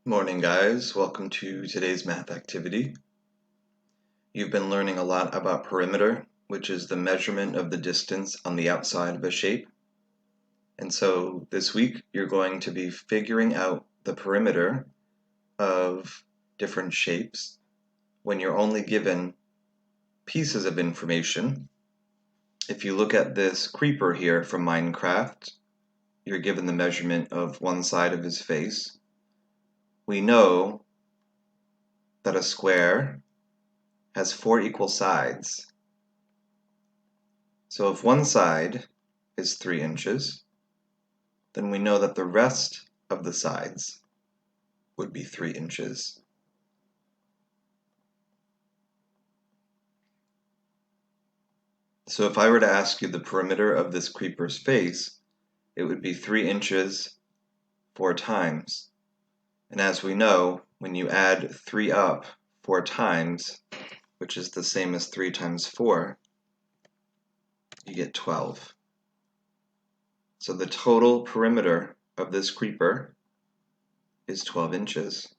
Morning, guys. Welcome to today's math activity. You've been learning a lot about perimeter, which is the measurement of the distance on the outside of a shape. And so this week, you're going to be figuring out the perimeter of different shapes when you're only given pieces of information. If you look at this creeper here from Minecraft, you're given the measurement of one side of his face. We know that a square has 4 equal sides. So if one side is 3 inches, then we know that the rest of the sides would be 3 inches. So if I were to ask you the perimeter of this creeper's face, it would be 3 inches 4 times. And as we know, when you add 3 up 4 times, which is the same as 3 times 4, you get 12. So the total perimeter of this creeper is 12 inches.